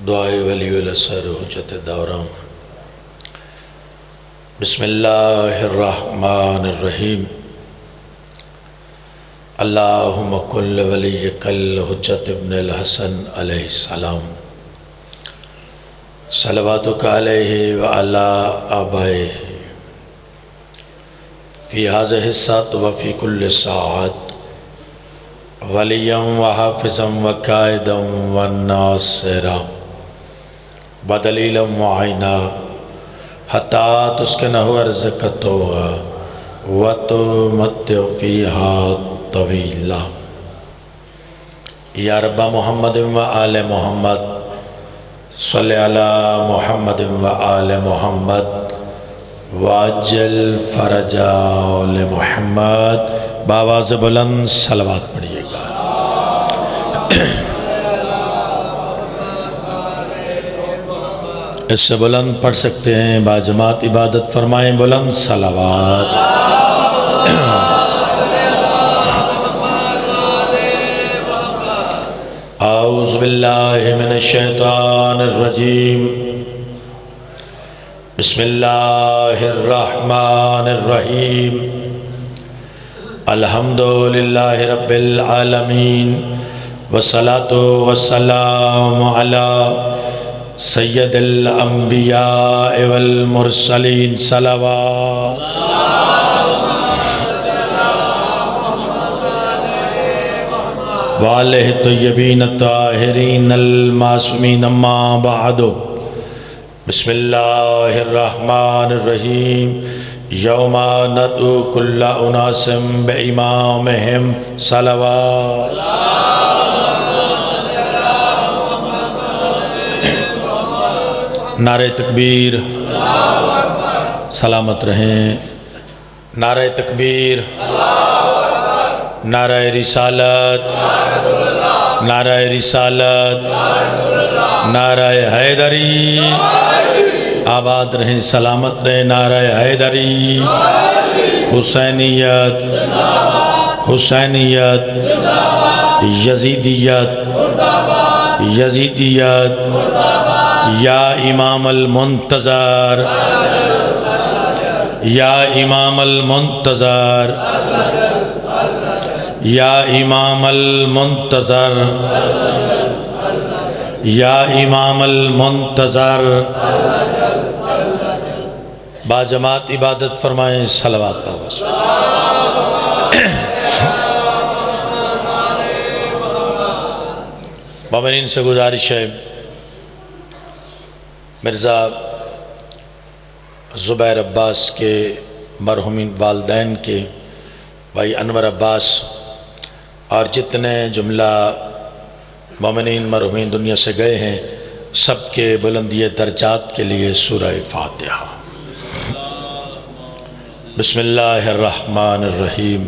दुआए वलीउल असर हुज्जत दौरान। बिस्मिल्लाहिर्रहमानिर्रहीम। अल्लाहुम्मा कुल्ल वलिय्यकल हुज्जत इब्नुल हसन अलैहिस्सलाम। सलवातुका अलैहि व अला आबाइहि फ़ी हाज़िहि साअत व फ़ी कुल्लि साअत वलिय्यन व हाफ़िज़न व काइदन व नासिरा व दलीलन व ऐना हत्ता तुस्किनहु अर्ज़क़तहा व तुमत्तिअ फ़ीहा तवीला। या रब्बा मुहम्मद व आले मुहम्मद सल्लि अला मुहम्मद व आले मुहम्मद वाजल फ़रजा आले मुहम्मद। बावाज़ बुलंद सलवात पढ़िएगा। इससे बुलंद पढ़ सकते हैं, बाजमात इबादत फरमाएं बुलंद सलावात। औज़ु बिल्लाहि मिनश शैतानिर रजीम। बिस्मिल्लाहिर रहमानिर रहीम। अल्हम्दुलिल्लाहि रब्बिल आलमीन वस्सलातु वस्सलामु अला सय्यदिल अंबिया वल मुरसलीन सलवात। वालिहि तय्यबीन ताहिरीन अल मासूमीन अम्मा बअदु। बिस्मिल्लाहिर रहमानिर रहीम। यौमा नदउ कुल्ला उनासिम बिइमामिहिम सलवात। नारे तकबीर, सलामत रहें। नारे तकबीर, नारे रिसालत, नारे रिसालत, नारे हैदरी। आबाद रहें, सलामत रहें। नारे हैदरी। हुसैनियत, हुसैनियत, यजीदियत, यजीदियत। या इमाम अल मुंतज़र, या इमाम अल मुंतज़र, या इमाम अल मुंतज़र, या इमाम अल मुंतज़र। बाजमात इबादत फरमाएं सलवात का। मोमिनीन से गुजारिश है, मिर्ज़ा ज़ुबैर अब्बास के मरहूमीन वालदैन के भाई अनवर अब्बास और जितने जुमला मोमिनीन मरहूमीन दुनिया से गए हैं, सबके बुलंदी दर्जात के लिए सूरह फातिहा। बिस्मिल्लाहिर्रहमानिर्रहीम।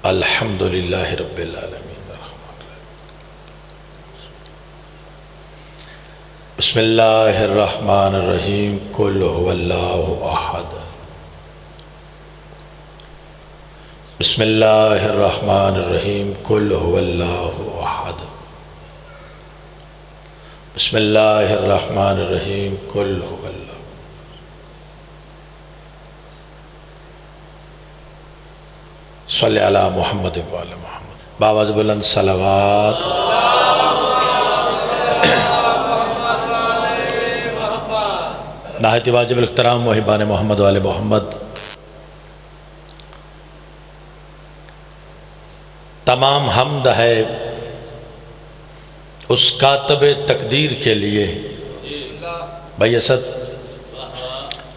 अल्हम्दुलिल्लाहि रब्बिल आलमीन। बिस्मिल्लाहिर्रहमानिर्रहीम। कुल हुवल्लाहु अहद। बिस्मिल्लाहिर्रहमानिर्रहीम। कुल हुवल्लाहु अहद। बिस्मिल्लाहिर्रहमानिर्रहीम। कुल हुवल्लाहु। सल्लि अला मुहम्मद व आले मुहम्मद। बावाज़ बुलंद सलावात। नाहित वाजिब इख्तराम मुहिबान मोहम्मद वाले मोहम्मद। तमाम हम्द है उस कातब तकदीर के लिए। भाई असद,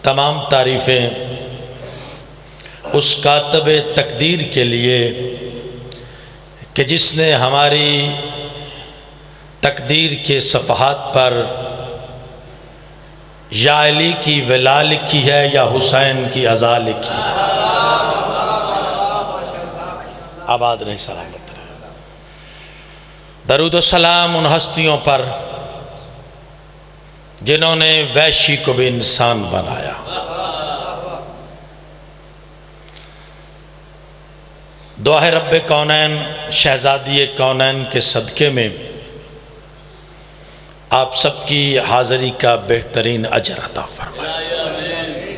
तमाम तारीफ़ें उस कातब तकदीर के लिए कि जिसने हमारी तकदीर के सफ़हात पर या अली की वला लिखी है या हुसैन की अज़ा लिखी है। आबाद रहे, सलामत रहे। दरूद व सलाम उन हस्तियों पर जिन्होंने वैशी को भी इंसान बनाया। दुआ है रब्बे कौनैन शहजादी कौनैन के सदक़े में आप सबकी हाज़री का बेहतरीन अजर अता फरमाए।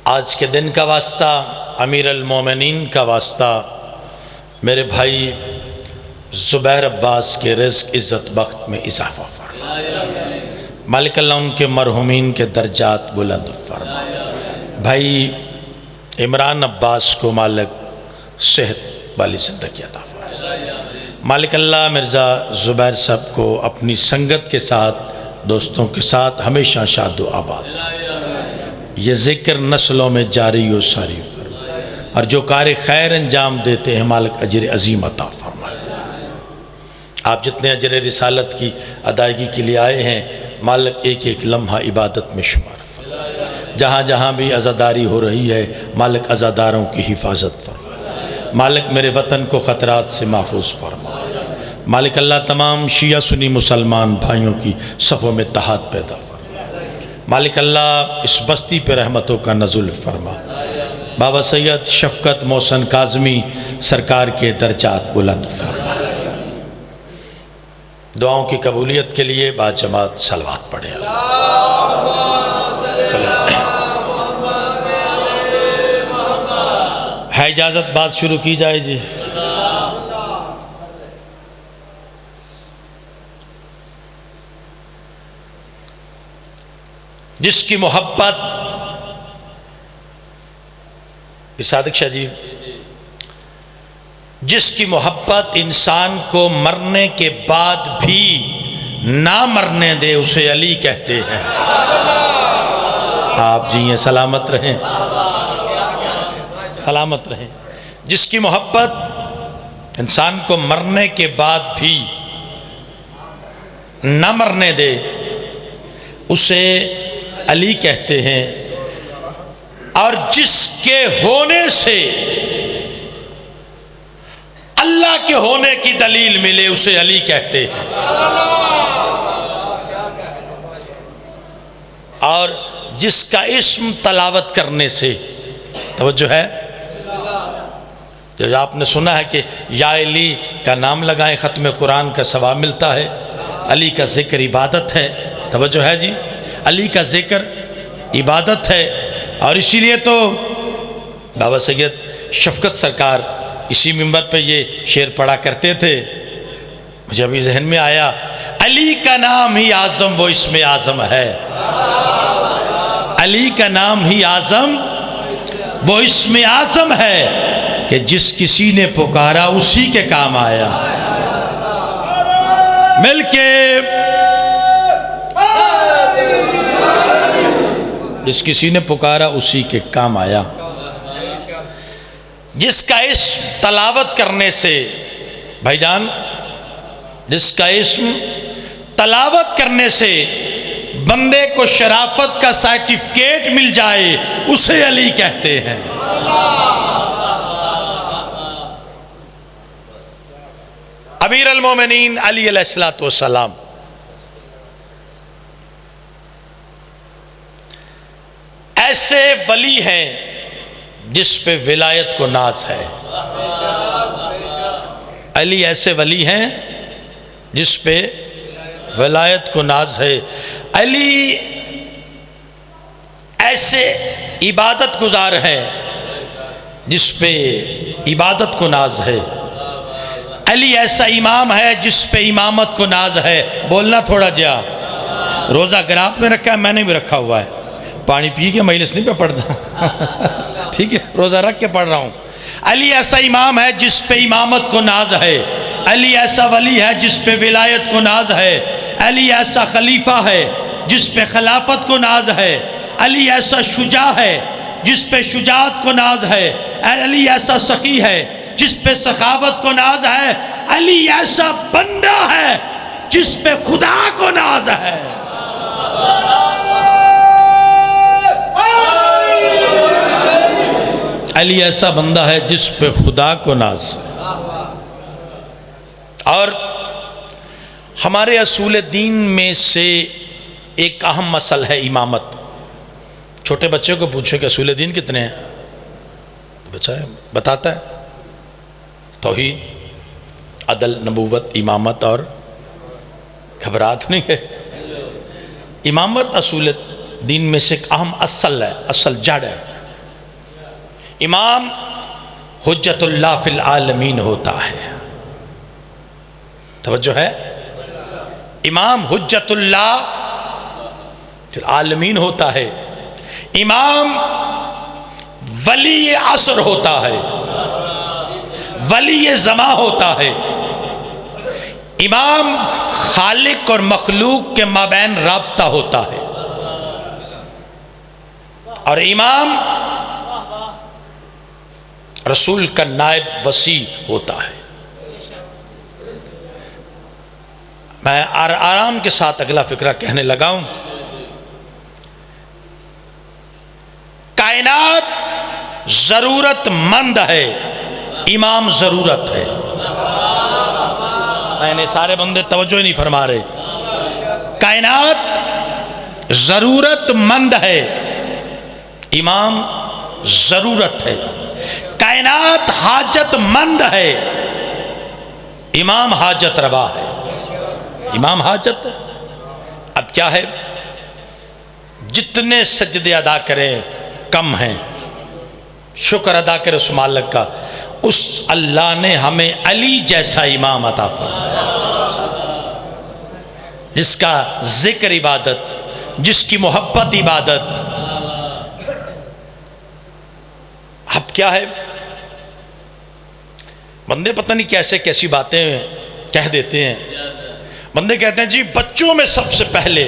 आज के दिन का वास्ता, अमीर अल मोमिनीन का वास्ता, मेरे भाई ज़ुबैर अब्बास के रिज़्क़ इज़्ज़त बख्त में इजाफ़ा फरमाए। मालिक अल्लाह उनके मरहुमीन के दर्जात बुलंद फरमाए। भाई इमरान अब्बास को मालिक सेहत वाली ज़िंदगी अता फरमाए। मालिक अल्लाह मिर्ज़ा ज़ुबैर साहब को अपनी संगत के साथ, दोस्तों के साथ हमेशा शादो आबाद, ये ज़िक्र नस्लों में जारी व सारी फरमाए। और जो कार खैर अंजाम देते हैं मालिक अजर अजीम अता फरमाए। आप जितने अजर रिसालत की अदायगी के लिए आए हैं, मालिक एक एक लम्हा इबादत में शुमार फरमाए। जहाँ जहाँ भी अज़ादारी हो रही है, मालिक अज़ादारों की हिफाजत फरमाए। मालिक मेरे वतन को ख़तरात से महफूज फरमा। मालिक अल्लाह तमाम शिया सुन्नी मुसलमान भाइयों की सफ़ों में तहाद पैदा फरमा। मालिक अल्लाह इस बस्ती पर रहमतों का नज़ुल फरमा। बाबा सैयद शफ़क़त मोहसिन काज़मी सरकार के दर्जात बुलंद फरमा। दुआओं की कबूलियत के लिए बाजमात सलवात पढ़े। है इजाज़त, बात शुरू की जाए जी। जिसकी मोहब्बत, सादिक शाह जी, जिसकी मोहब्बत इंसान को मरने के बाद भी ना मरने दे, उसे अली कहते हैं। आप जी ये सलामत रहें, सलामत रहें। जिसकी मोहब्बत इंसान को मरने के बाद भी न मरने दे, उसे अली कहते हैं। और जिसके होने से अल्लाह के होने की दलील मिले, उसे अली कहते हैं। और जिसका इस्म तलावत करने से, तवज्जो है, जो आपने सुना है कि या अली का नाम लगाएं, ख़त्म कुरान का सवाब मिलता है। अली का ज़िक्र इबादत है। तवज्जो है जी, अली का ज़िक्र इबादत है। और इसीलिए तो बाबा सैयद शफ़क़त सरकार इसी मिंबर पे ये शेर पढ़ा करते थे। मुझे अभी जहन में आया, अली का नाम ही आज़म वो इसमें आज़म है। अली का नाम ही आज़म वो इसमें आज़म है कि जिस किसी ने पुकारा उसी के काम आया। मिलके जिस किसी ने पुकारा उसी के काम आया। जिसका इस्म तलावत करने से, भाईजान, जिसका इस्म तलावत करने से बंदे को शराफत का सर्टिफिकेट मिल जाए, उसे अली कहते हैं। अमीर अल मोमिनीन अली अलैहिस्सलातु वस्सलाम ऐसे वली हैं जिस पे विलायत को नाज है। अली ऐसे वली हैं जिस पे विलायत को नाज है। अली ऐसे इबादत गुजार है जिस पे इबादत को नाज है। अली ऐसा इमाम है जिस पे इमामत को नाज है। बोलना थोड़ा जा। रोज़ा गिराफ में रखा है, मैंने भी रखा हुआ है। पानी पी के मजलिस नहीं पे पढ़ता ठीक है, रोज़ा रख के पढ़ रहा हूँ। अली ऐसा इमाम है जिस पे इमामत को नाज है। अली ऐसा वली है जिस पे विलायत को नाज है। अली ऐसा खलीफा है जिस पे खिलाफत को नाज है। अली ऐसा शुजा है जिस पे शुजात को नाज है। अली ऐसा सखी है जिस पे सखावत को नाज है। अली ऐसा बंदा है जिस पे खुदा को नाज है। अली ऐसा बंदा है जिस पे खुदा को नाज है। और हमारे असूल दीन में से एक अहम मसल है इमामत। छोटे बच्चे को पूछो कि असूल दीन कितने हैं, तो बच्चा बताता है तौहीद, अदल, नबूवत, इमामत और घबराहट नहीं है। इमामत असूल दीन में से एक अहम असल है, असल जड़ है। इमाम हुज्जतुल्लाह फिल आलमीन होता है। तवज्जो है, इमाम हुज्जतुल्लाह फिल आलमीन होता है। इमाम वली असर होता है, वली ज़मा होता है। इमाम खालिक और मखलूक के माबैन राब्ता होता है। और इमाम रसूल का नायब वसी होता है। मैं आराम के साथ अगला फिक्रा कहने लगा हूं। कायनात जरूरतमंद है, इमाम जरूरत है। मैंने सारे बंदे तवज्जो ही नहीं फरमा रहे। कायनात जरूरतमंद है, इमाम जरूरत है। कायनात हाजतमंद है, इमाम हाजत रवा है। इमाम हाजत। अब क्या है, जितने सजदे अदा करें कम हैं। शुक्र अदा करें उस मालिक का, उस अल्लाह ने हमें अली जैसा इमाम अता फरमाया, जिसका जिक्र इबादत, जिसकी मोहब्बत इबादत। अब क्या है, बंदे पता नहीं कैसे कैसी बातें कह देते हैं। बंदे कहते हैं जी बच्चों में सबसे पहले,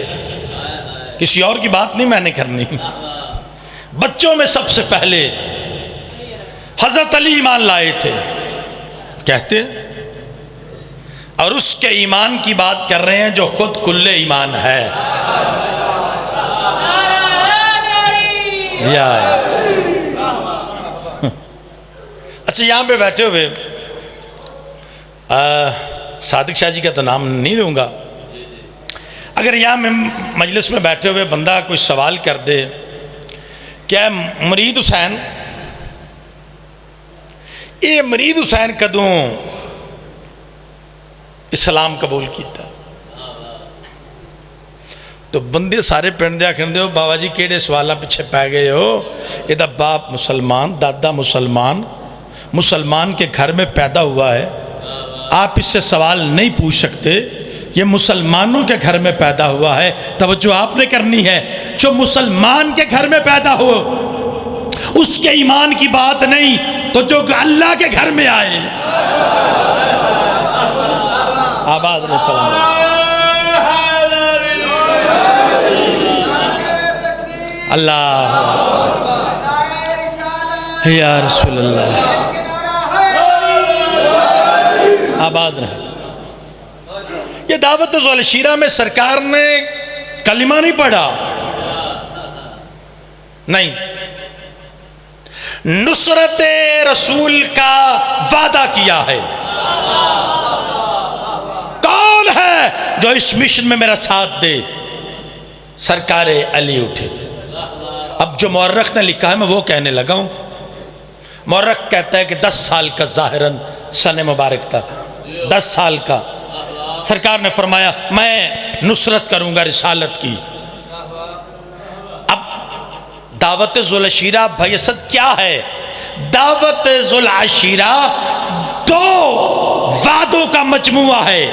किसी और की बात नहीं मैंने करनी, बच्चों में सबसे पहले हजरत अली ईमान लाए थे कहते, और उसके ईमान की बात कर रहे हैं जो खुद कुल्ले ईमान है। या अच्छा, यहां पे बैठे हुए सादिक शाह जी का तो नाम नहीं लूंगा, अगर यहाँ में मजलिस में बैठे हुए बंदा कोई सवाल कर दे, क्या मरीद हुसैन, ये मरीद हुसैन कदों इस्लाम कबूल किया, तो बंदे सारे पिंड दे आखण दे बाबा जी केड़े सवालों पीछे पै गए हो, यदा बाप मुसलमान, दादा मुसलमान, मुसलमान के घर में पैदा हुआ है, आप इससे सवाल नहीं पूछ सकते, ये मुसलमानों के घर में पैदा हुआ है। तवज्जो आपने करनी है, जो मुसलमान के घर में पैदा हो उसके ईमान की बात नहीं, तो जो अल्लाह के घर में आए। आबाद मुसलमान, अल्लाह या रसूल अल्लाह, आबाद रहे। ये दावत ज़ुल-ए-शीरा में सरकार ने कलिमा नहीं पढ़ा, नहीं, नुसरत रसूल का वादा किया है। कौन है जो इस मिशन में मेरा साथ दे? सरकार अली उठे। अब जो मौर्रख ने लिखा है मैं वो कहने लगा हूं। मौर्रख कहता है कि 10 साल का ज़ाहिरन सन मुबारक था, 10 साल का। सरकार ने फरमाया मैं नुसरत करूंगा रिसालत की। अब दावत ज़ुल-ए-शीरा भयसत क्या है? दावत ज़ुल-ए-शीरा 2 वादों का मजमुआ है।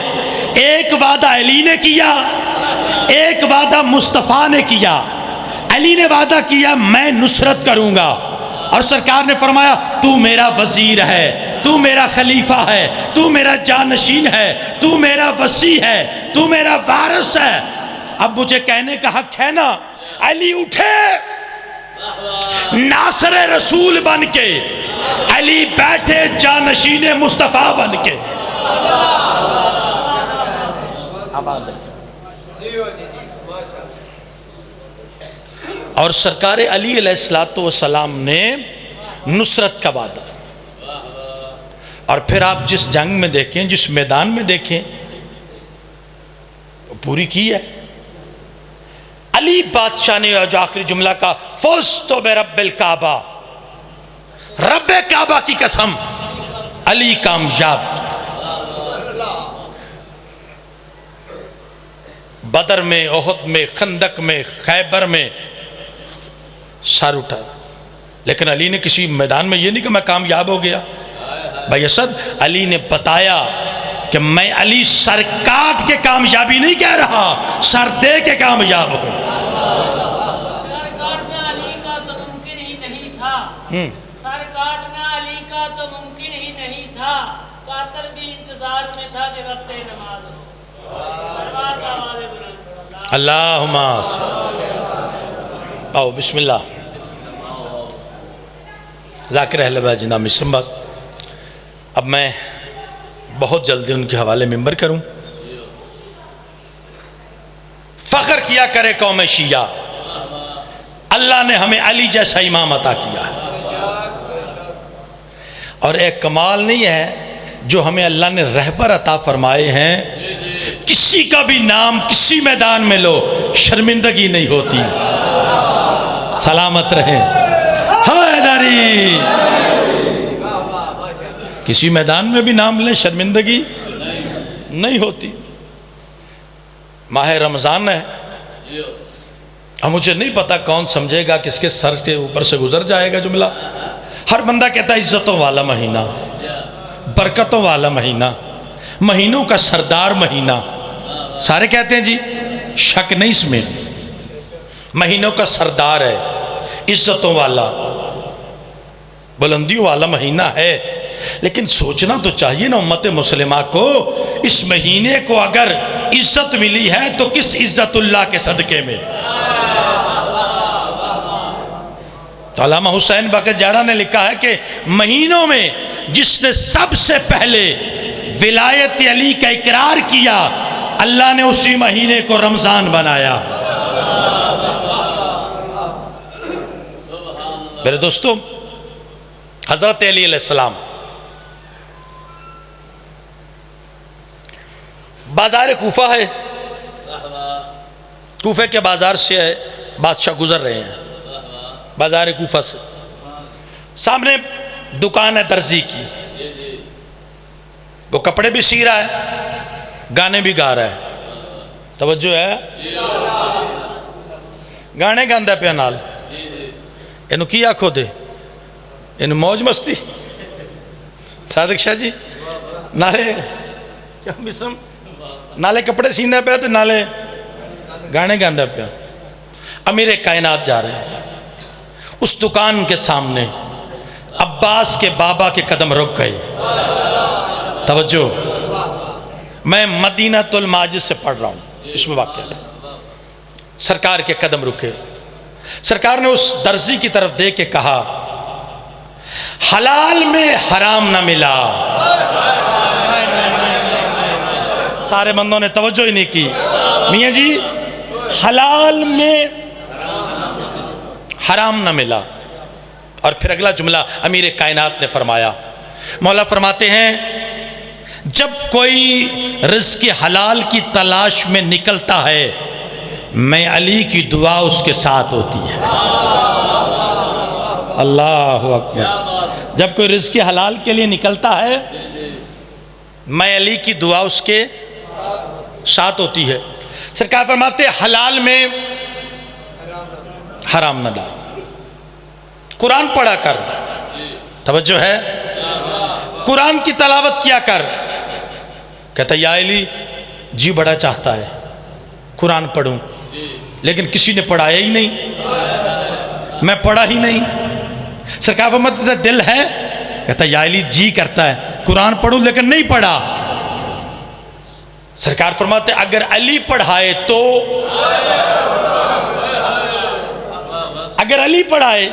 एक वादा अली ने किया, एक वादा मुस्तफ़ा ने किया। अली ने वादा किया मैं नुसरत करूंगा, और सरकार ने फरमाया तू मेरा वजीर है, तू मेरा खलीफा है, तू मेरा जानशीन है, तू मेरा वसी है, तू मेरा वारिस है। अब मुझे कहने का हक है ना? अली उठे नासर रसूल बन के, अली बैठे जानशीन मुस्तफ़ा बन के। और सरकार अली अलैहिस्सलातु वस्सलाम ने नुसरत का वादा, और फिर आप जिस जंग में देखें, जिस मैदान में देखें, पूरी की है। अली बादशाह ने जो आखिरी जुमला का फौज़तो बिरब्बिल काबा, रब्बे काबा की कसम, अली कामयाब। बदर में, ओहद में, खंदक में, खैबर में सर उठा, लेकिन अली ने किसी मैदान में ये नहीं कि मैं कामयाब हो गया। भाई असद, अली ने बताया कि मैं अली सर काट के कामयाबी नहीं कह रहा, सर दे के कामयाब हूं। सर काटना अली का तो मुमकिन ही नहीं था, सर काटना अली का तो मुमकिन ही नहीं था, कातर भी इंतजार में था कि वक्त नमाज हो। अल्लाहुम्मा आओ बिस्मिल्लाह। ज़ाकिर अहले जिंदा मिसम्बा। अब मैं बहुत जल्दी उनके हवाले मिंबर करूं। फ़ख्र किया करे कौम शिया, अल्लाह ने हमें अली जैसा इमाम अता किया। और एक कमाल नहीं है जो हमें अल्लाह ने रहबर अता फरमाए हैं, किसी का भी नाम किसी मैदान में लो शर्मिंदगी नहीं होती। सलामत रहे हैदरी। किसी मैदान में भी नाम ले शर्मिंदगी नहीं होती। माह रमज़ान है, अब मुझे नहीं पता कौन समझेगा, किसके सर के ऊपर से गुजर जाएगा जुमला। हर बंदा कहता है इज्जतों वाला महीना, बरकतों वाला महीना, महीनों का सरदार महीना। सारे कहते हैं जी, शक नहीं इसमें, महीनों का सरदार है, इज्जतों वाला, बुलंदियों वाला महीना है। लेकिन सोचना तो चाहिए ना उम्मत मुस्लिमा को, इस महीने को अगर इज्जत मिली है तो किस इज्जतुल्लाह के सदके में। तो अल्लामा हुसैन बकर जाड़ा ने लिखा है कि महीनों में जिसने सबसे पहले विलायत अली का इकरार किया, अल्लाह ने उसी महीने को रमजान बनाया। मेरे दोस्तों, हजरत अली अलैहिस्सलाम बाजार कूफा है, कूफे के बाजार से बादशाह गुजर रहे हैं, बाजार कूफा से। सामने दुकान है दर्जी की, वो कपड़े भी सी रहा है, गाने भी गा रहा है। तवज्जो है, गाने गांदा पिया नाल। इनू की आखो दे, इन मौज मस्ती। सादिक शाह जी नाले क्या मिसम, नाले कपड़े सींदा पिया तो नाले गाने गांदा पिया। अमीर कायनात जा रहे हैं, उस दुकान के सामने अब्बास के बाबा के कदम रुक गए। तवज्जो, मैं मदीनातुल माजिद से पढ़ रहा हूँ, इसमें वाक़या सरकार के कदम रुके। सरकार ने उस दर्जी की तरफ देख के कहा, हलाल में हराम ना मिला। सारे बंदों ने तवज्जो ही नहीं की। मियाँ जी, हलाल में हराम ना मिला। और फिर अगला जुमला अमीर कायनात ने फरमाया, मौला फरमाते हैं, जब कोई रिज़्क़ हलाल की तलाश में निकलता है, मैं अली की दुआ उसके साथ होती है। अल्लाहु अकबर। जब कोई रिज़्क़ हलाल के लिए निकलता है, मैं अली की दुआ उसके साथ होती है। सरकार फरमाते, हलाल में हराम न डाल, कुरान पढ़ा कर। तवज्जो है, कुरान की तलावत किया कर। कहता या अली, जी बड़ा चाहता है कुरान पढ़ूं, लेकिन किसी ने पढ़ाया ही नहीं, मैं पढ़ा ही नहीं। सरकार फरमाते, दिल है? कहता या अली, जी करता है कुरान पढ़ूं, लेकिन नहीं पढ़ा। सरकार फरमाते, अगर अली पढ़ाए तो, अगर अली पढ़ाए।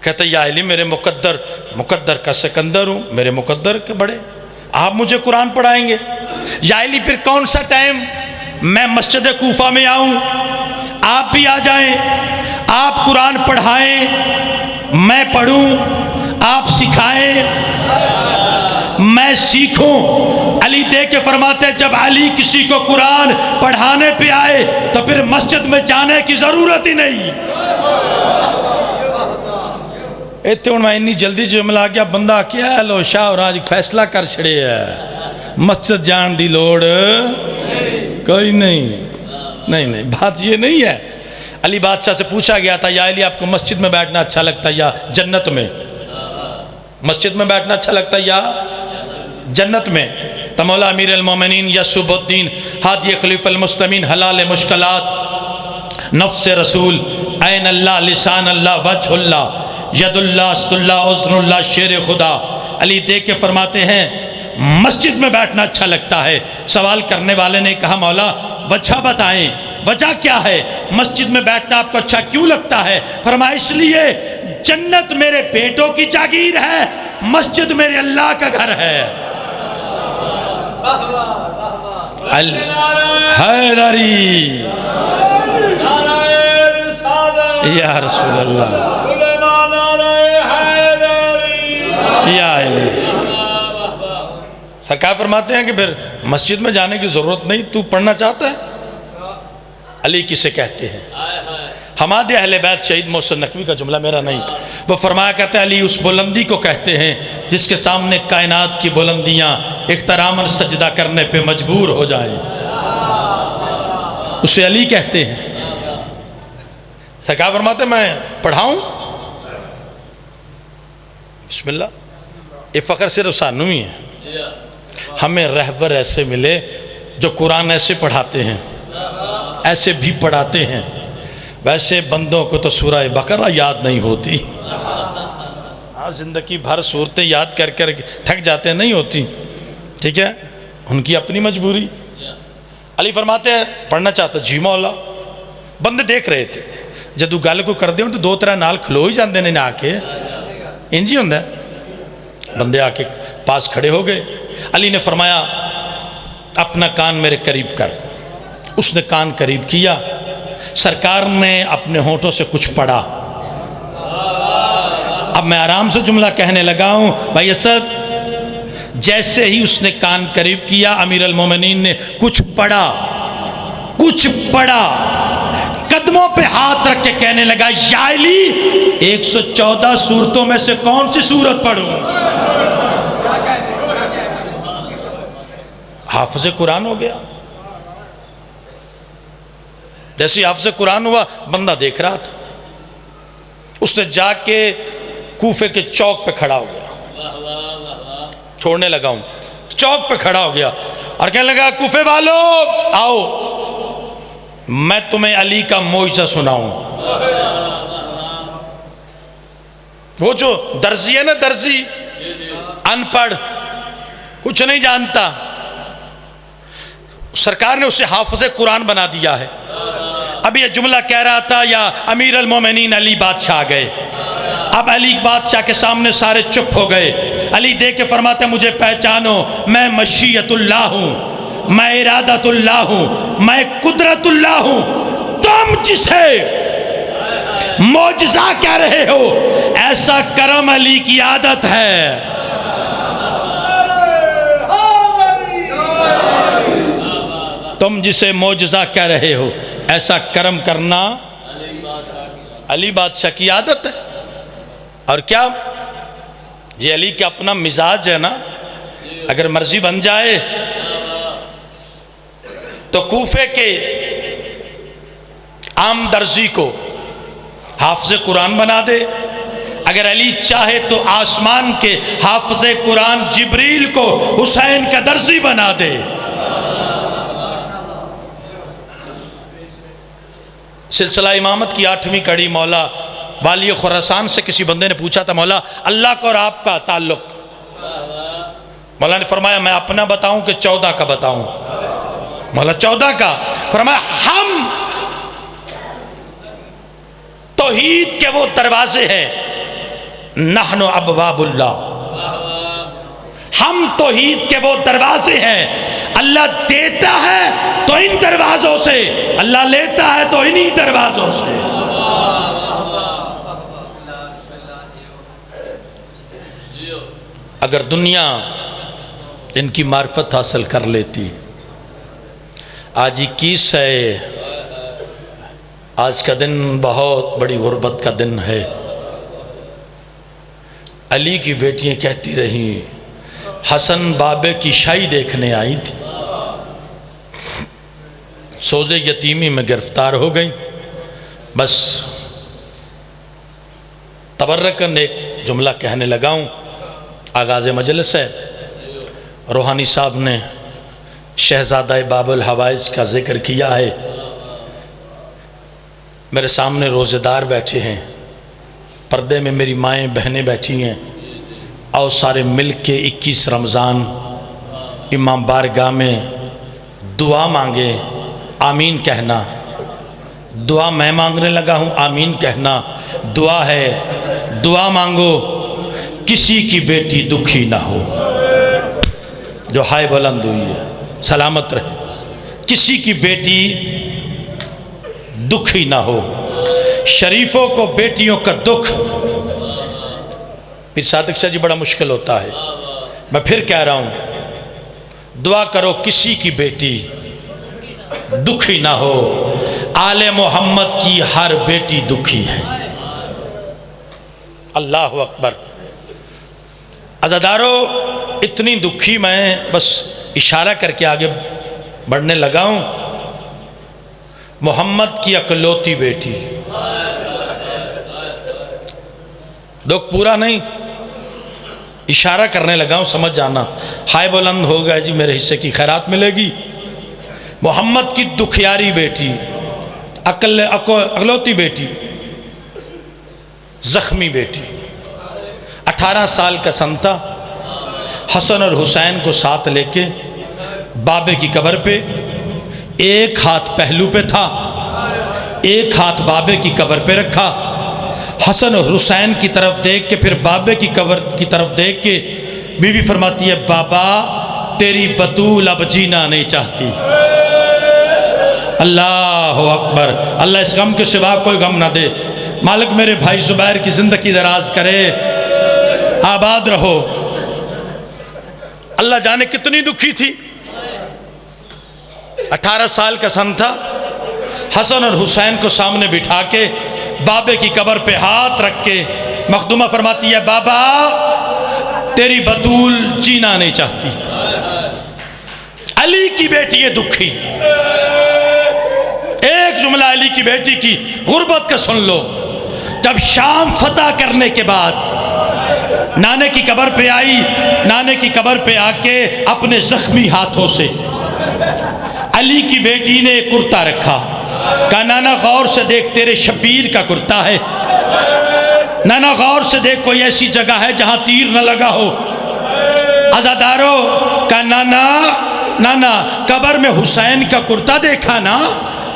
कहता या अली, मेरे मुकद्दर का सिकंदर हूं, मेरे मुकद्दर के बड़े, आप मुझे कुरान पढ़ाएंगे? या अली, फिर कौन सा टाइम मैं मस्जिद कूफा में आऊं, आप भी आ जाएं, आप कुरान पढ़ाएं, मैं पढ़ूं, आप सिखाएं, मैं सीखूं। अली देख के फरमाते, जब अली किसी को कुरान पढ़ाने पे आए तो फिर मस्जिद में जाने की जरूरत ही नहीं। इतने मैं इन्नी जल्दी जुमला आ गया, बंदा क्या लो शाह राज फैसला कर छड़े है, मस्जिद जान दी लोड़ कोई नहीं, नहीं नहीं, बात ये नहीं है। अली बादशाह से पूछा गया था, या अली आपको मस्जिद में बैठना अच्छा लगता है या जन्नत में? मस्जिद में बैठना अच्छा लगता है या जन्नत में? तो मौला अमीर अल-मोमिनीन यसुबुद्दीन हादी खलीफा अल-मुस्तमीन हलाल मुश्किलात नफ्स रसूल ऐन अल्लाह लिसान अल्लाह वजहुल्लाह यदुल्लाह अस्तुल्लाह उज़्नुल्लाह शेर खुदा अली देख के फरमाते हैं मस्जिद में बैठना अच्छा लगता है। सवाल करने वाले ने कहा मौला वजह बताएं, वजह क्या है, मस्जिद में बैठना आपको अच्छा क्यों लगता है? फरमाया इसलिए जन्नत मेरे बेटों की जागीर है, मस्जिद मेरे अल्लाह का घर है। हैदरी या रसूल अल्लाह या अली। सरकार फरमाते हैं कि फिर मस्जिद में जाने की जरूरत नहीं, तू पढ़ना चाहता है? अली किसे कहते हैं? हमारे अहले बैत शहीद मोहसिन नकवी का जुमला मेरा नहीं, वो फरमाया करते हैं अली उस बुलंदी को कहते हैं जिसके सामने कायनात की बुलंदियां इख्तरामन सजदा करने पे मजबूर हो जाएं, उसे अली कहते हैं। सरकार फरमाते मैं पढ़ाऊं? बिस्मिल्लाह। ये फ़ख्र सिर्फ सानू ही है, हमें रहबर ऐसे मिले जो कुरान ऐसे पढ़ाते हैं, ऐसे भी पढ़ाते हैं। वैसे बंदों को तो सूरह बकरा याद नहीं होती, हाँ ज़िंदगी भर सूरतें याद कर कर थक जाते, नहीं होती, ठीक है, उनकी अपनी मजबूरी। अली फरमाते हैं पढ़ना चाहता? जी मौला। बंदे देख रहे थे जदू गल को कर दे तो दो तरह नाल खलो ही जाते ने आके, इंज ही होंदा। बंदे आके पास खड़े हो गए। अली ने फरमाया अपना कान मेरे करीब कर। उसने कान करीब किया, सरकार ने अपने होठों से कुछ पढ़ा। अब मैं आराम से जुमला कहने लगा हूं भाई असद। जैसे ही उसने कान करीब किया अमीर अल मोमिनीन ने कुछ पढ़ा, कुछ पढ़ा, कदमों पे हाथ रख के कहने लगा या अली 114 सूरतों में से कौन सी सूरत पढ़ूं? हाफिज़ कुरान हो गया। जैसे हाफिज़ कुरान हुआ, बंदा देख रहा था, उसने जाके कूफे के चौक पे खड़ा हो गया। छोड़ने लगा हूं, चौक पे खड़ा हो गया और कहने लगा कूफे वालों आओ, मैं तुम्हें अली का मोइज़ा सुनाऊं। वो जो दर्जी है ना, दर्जी अनपढ़, कुछ नहीं जानता, सरकार ने उसे हाफिज़ कुरान बना दिया है। अभी ये जुमला कह रहा था या अमीर अल मोमिनीन अली बादशाह आ गए। अब अली बादशाह के सामने सारे चुप हो गए। अली देख के फरमाते मुझे पहचानो, मैं मशीयतुल्लाह हूँ, मैं इरादतुल्लाह हूँ, मैं कुदरतुल्लाह हूँ। तुम जिसे मौजज़ा कह रहे हो ऐसा करम अली की आदत है। तुम जिसे मौजज़ा कह रहे हो ऐसा करम करना अली बादशाह की आदत है। और क्या ये अली का अपना मिजाज है ना, अगर मर्जी बन जाए तो कूफे के आम दर्जी को हाफिज़ कुरान बना दे। अगर अली चाहे तो आसमान के हाफिज़ कुरान जिब्रील को हुसैन का दर्जी बना दे। सिलसिला इमामत की 8वीं कड़ी मौला वाली खुरासान से किसी बंदे ने पूछा था मौला अल्लाह का और आपका ताल्लुक। मौला ने फरमाया मैं अपना बताऊं कि 14 का बताऊं? मौला 14 का। फरमाया हम तौहीद के वो दरवाजे हैं, नहनु अबवाबुल्लाह, हम तौहीद के वो दरवाजे हैं। अल्लाह देता है तो इन दरवाजों से, अल्लाह लेता है तो इन्हीं दरवाजों से। अगर दुनिया इनकी मार्फत हासिल कर लेती। आज 21 है, आज का दिन बहुत बड़ी गुर्बत का दिन है। अली की बेटियां कहती रही हसन बाबे की शाही देखने आई थी। सोज़े यतीमी में गिरफ्तार हो गई। बस तबर्रकन एक जुमला कहने लगा हूँ। आगाज़ मजलिस है। रूहानी साहब ने शहज़ादा बाबुल हवाइज का जिक्र किया है। मेरे सामने रोज़ेदार बैठे हैं, पर्दे में मेरी माएँ बहनें बैठी हैं। आओ सारे मिल के 21 रमज़ान इमाम बारगाह में दुआ मांगे, आमीन कहना। दुआ मैं मांगने लगा हूँ, आमीन कहना। दुआ है, दुआ मांगो किसी की बेटी दुखी ना हो। जो हाय बुलंद हुई है सलामत रहे, किसी की बेटी दुखी ना हो। शरीफों को बेटियों का दुख फिर सादिक शाह जी बड़ा मुश्किल होता है। मैं फिर कह रहा हूँ, दुआ करो किसी की बेटी दुखी ना हो। आले मोहम्मद की हर बेटी दुखी है। अल्लाह अकबर। अज़ादारो, इतनी दुखी मैं बस इशारा करके आगे बढ़ने लगा हूँ। मोहम्मद की अकलौती बेटी, दुख पूरा नहीं, इशारा करने लगा हूँ, समझ जाना। हाय बुलंद हो गया जी, मेरे हिस्से की खैरात मिलेगी। मोहम्मद की दुखियारी बेटी, अकलौती बेटी, जख्मी बेटी, 18 साल का सन था। हसन और हुसैन को साथ लेके बाबे की कब्र पे, एक हाथ पहलू पे था, एक हाथ बाबे की कब्र पे रखा। हसन और हुसैन की तरफ देख के फिर बाबे की कब्र की तरफ देख के बीवी फरमाती है, बाबा तेरी बतूल अब जीना नहीं चाहती। अल्लाह अकबर। अल्लाह इस गम के सिवा कोई गम ना दे। मालिक मेरे भाई जुबैर की जिंदगी दराज करे, आबाद रहो। अल्लाह जाने कितनी दुखी थी। 18 साल का सन था। हसन और हुसैन को सामने बिठा के बाबे की कब्र पे हाथ रख के मखदूमा फरमाती है, बाबा तेरी बतूल जीना नहीं चाहती। अली की बेटी है दुखी। एक जुमला अली की बेटी की गुर्बत का सुन लो। जब शाम फतह करने के बाद नाने की कब्र पे आई, नाने की कब्र पे आके अपने जख्मी हाथों से अली की बेटी ने कुर्ता रखा। कहा, नाना गौर से देख, तेरे शबीर का कुर्ता है। नाना गौर से देख, कोई ऐसी जगह है जहां तीर न लगा हो। अज़ादारो का नाना, नाना कब्र में हुसैन का कुर्ता देखा ना,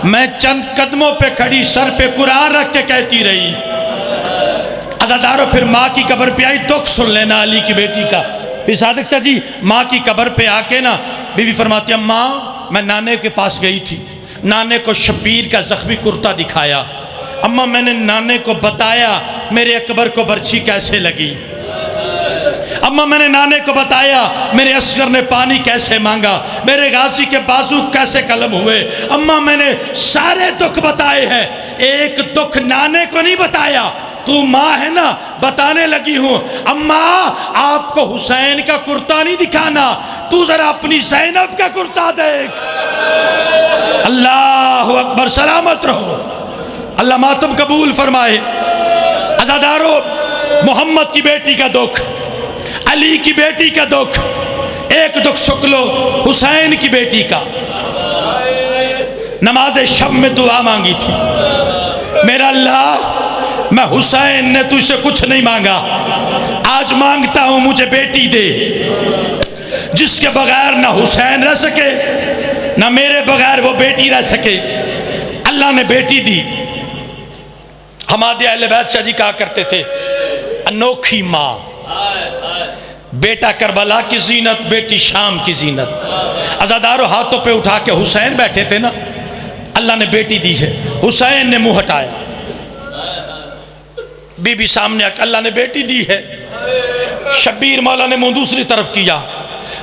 मैं चंद कदमों पे खड़ी सर पे कुरान रख के कहती रही। अज़ादारो फिर माँ की कब्र पे आई, दुख सुन लेना अली की बेटी का। फिर सादिक शाह जी माँ की कब्र पे आके ना बीवी फरमाती, अम्मा मैं नाने के पास गई थी, नाने को शबीर का जख्मी कुर्ता दिखाया। अम्मा मैंने नाने को बताया मेरे अकबर को बर्छी कैसे लगी। अम्मा मैंने नाने को बताया मेरे असगर ने पानी कैसे मांगा, मेरे गाजी के बाजू कैसे कलम हुए। अम्मा मैंने सारे दुख बताए हैं, एक दुख नाने को नहीं बताया। तू माँ है ना, बताने लगी हूँ। अम्मा आपको हुसैन का कुर्ता नहीं दिखाना, तू जरा अपनी ज़ैनब का कुर्ता देख। अल्लाह अकबर। सलामत रहो, अल्लाह मातम कबूल फरमाए। अज़ादारो, मोहम्मद की बेटी का दुख, अली की बेटी का दुख, एक दुख सुख लो हुसैन की बेटी का। नमाज शब में दुआ मांगी थी, मेरा अल्लाह मैं हुसैन ने तुझसे कुछ नहीं मांगा, आज मांगता हूं मुझे बेटी दे जिसके बगैर ना हुसैन रह सके ना मेरे बगैर वो बेटी रह सके। अल्लाह ने बेटी दी। हमारे अहले बैत शाह जी कहा करते थे, अनोखी माँ, बेटा करबला की जीनत, बेटी शाम की जीनत। अज़ादारों हाथों पे उठा के हुसैन बैठे थे ना, अल्लाह ने बेटी दी है। हुसैन ने मुंह हटाया, बीबी सामने आकर अल्लाह ने बेटी दी है। शबीर मौला ने मुंह दूसरी तरफ किया।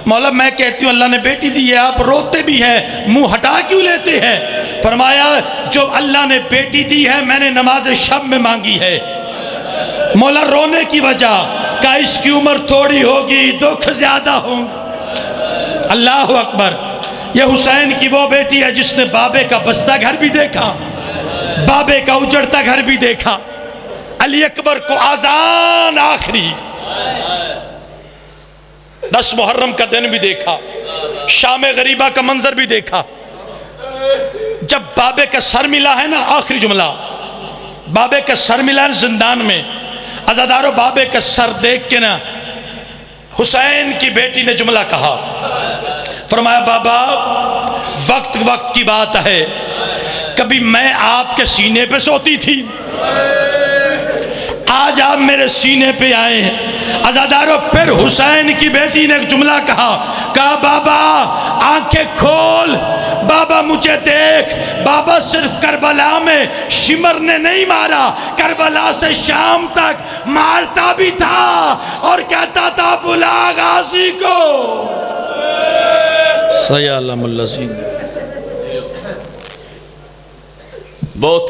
मौला मैं कहती हूँ अल्लाह ने बेटी दी है, आप रोते भी हैं, मुंह हटा क्यों लेते हैं? फरमाया जो अल्लाह ने बेटी दी है मैंने नमाज शब में मांगी है। मौला रोने की वजह का इसकी उम्र थोड़ी होगी, दुख ज्यादा होंगे। अल्लाह अकबर। यह हुसैन की वो बेटी है जिसने बाबे का बस्ता घर भी देखा, बाबे का उजड़ता घर भी देखा, अली अकबर को आजान आखिरी 10 मुहर्रम का दिन भी देखा, शाम गरीबा का मंजर भी देखा। जब बाबे का सर मिला है ना, आखिरी जुमला, बाबे का सर मिला है जिंदान में, अज़ादारों बाबे का सर देख के ना हुसैन की बेटी ने जुमला कहा, फरमाया बाबा वक्त वक्त की बात है, कभी मैं आपके सीने पे सोती थी, आज आप मेरे सीने पे आए हैं। अज़ादारों फिर हुसैन की बेटी ने एक जुमला कहा बाबा आंखें खोल, बाबा मुझे देख। बाबा सिर्फ करबला में शिमर ने नहीं मारा, करबला से शाम तक मारता भी था और कहता था बुला गाजी को। बहुत